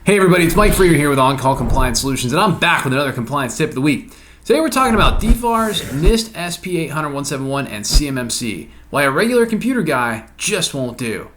Hey everybody, it's Mike Freer here with On-Call Compliance Solutions, and I'm back with another compliance tip of the week. Today we're talking about DFARS, NIST SP 800-171, and CMMC, why a regular computer guy just won't do.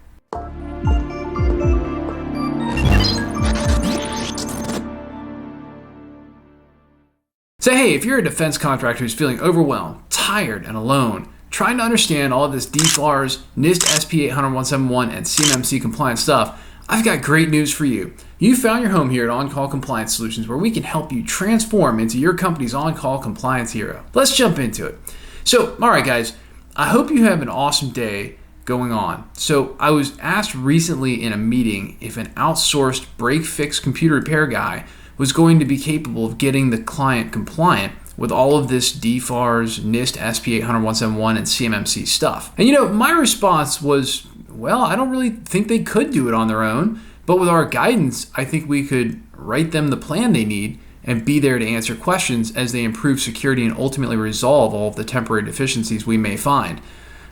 So hey, if you're a defense contractor who's feeling overwhelmed, tired, and alone, trying to understand all of this DFARS, NIST SP 800-171, and CMMC compliance stuff, I've got great news for you. You found your home here at On-Call Compliance Solutions, where we can help you transform into your company's on-call compliance hero. Let's jump into it. So, all right guys, I hope you have an awesome day going on. So I was asked recently in a meeting if an outsourced break-fix computer repair guy was going to be capable of getting the client compliant with all of this DFARS, NIST SP 800-171, and CMMC stuff. And my response was, well, I don't really think they could do it on their own, but with our guidance, I think we could write them the plan they need and be there to answer questions as they improve security and ultimately resolve all of the temporary deficiencies we may find,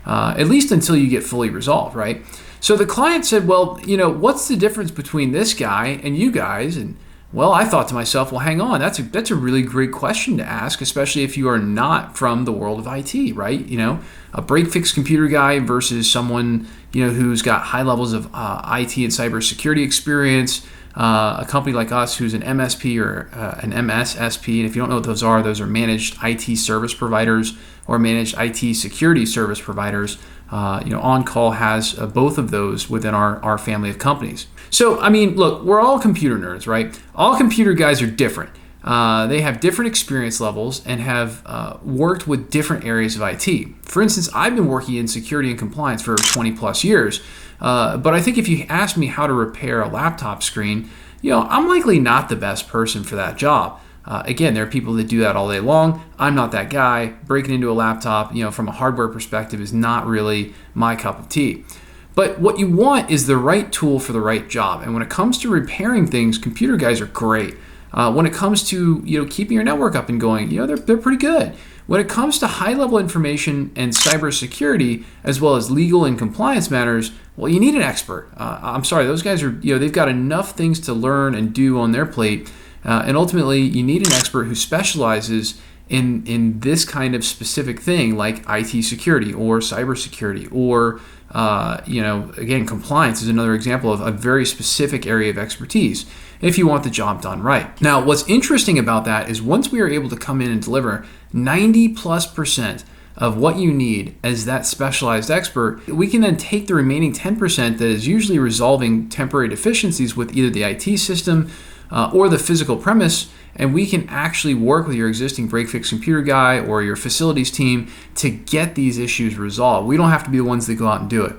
at least until you get fully resolved, right? So the client said, well, what's the difference between this guy and you guys? And well, I thought to myself, well, hang on, that's a really great question to ask, especially if you are not from the world of IT, right? A break-fix computer guy versus someone, who's got high levels of IT and cybersecurity experience, a company like us who's an MSP or an MSSP. And if you don't know what those are managed IT service providers or managed IT security service providers. On-call has both of those within our family of companies. So, look, we're all computer nerds, right? All computer guys are different. They have different experience levels and have worked with different areas of IT. For instance, I've been working in security and compliance for 20 plus years. But I think if you ask me how to repair a laptop screen, I'm likely not the best person for that job. Again, there are people that do that all day long. I'm not that guy. Breaking into a laptop, from a hardware perspective is not really my cup of tea. But what you want is the right tool for the right job. And when it comes to repairing things, computer guys are great. When it comes to keeping your network up and going, they're pretty good. When it comes to high-level information and cybersecurity, as well as legal and compliance matters, well, you need an expert. I'm sorry, those guys are they've got enough things to learn and do on their plate. And ultimately, you need an expert who specializes in this kind of specific thing, like IT security or cybersecurity, or again, compliance is another example of a very specific area of expertise if you want the job done right. Now, what's interesting about that is once we are able to come in and deliver 90+% of what you need as that specialized expert, we can then take the remaining 10% that is usually resolving temporary deficiencies with either the IT system or the physical premise, and we can actually work with your existing break-fix computer guy or your facilities team to get these issues resolved. We don't have to be the ones that go out and do it.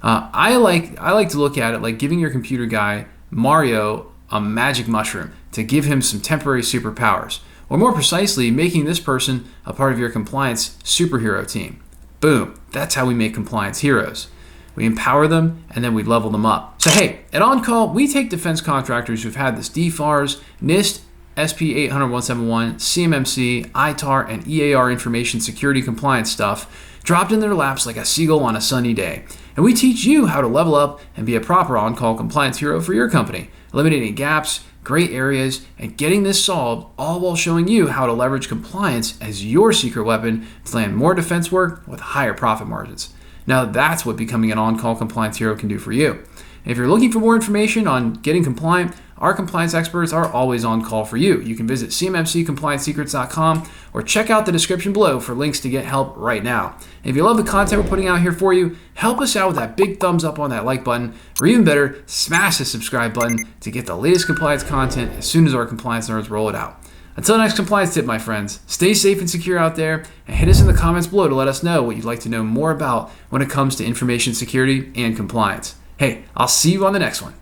I like to look at it like giving your computer guy, Mario, a magic mushroom to give him some temporary superpowers, or more precisely, making this person a part of your compliance superhero team. Boom, that's how we make compliance heroes. We empower them, and then we level them up. So hey, at On-Call, we take defense contractors who've had this DFARS, NIST, SP 800-171, CMMC, ITAR, and EAR information security compliance stuff dropped in their laps like a seagull on a sunny day. And we teach you how to level up and be a proper on-call compliance hero for your company, eliminating gaps, gray areas, and getting this solved, all while showing you how to leverage compliance as your secret weapon to land more defense work with higher profit margins. Now that's what becoming an on-call compliance hero can do for you. If you're looking for more information on getting compliant, our compliance experts are always on call for you. You can visit cmmccompliancesecrets.com or check out the description below for links to get help right now. And if you love the content we're putting out here for you, help us out with that big thumbs up on that like button, or even better, smash the subscribe button to get the latest compliance content as soon as our compliance nerds roll it out. Until the next compliance tip, my friends, stay safe and secure out there, and hit us in the comments below to let us know what you'd like to know more about when it comes to information security and compliance. Hey, I'll see you on the next one.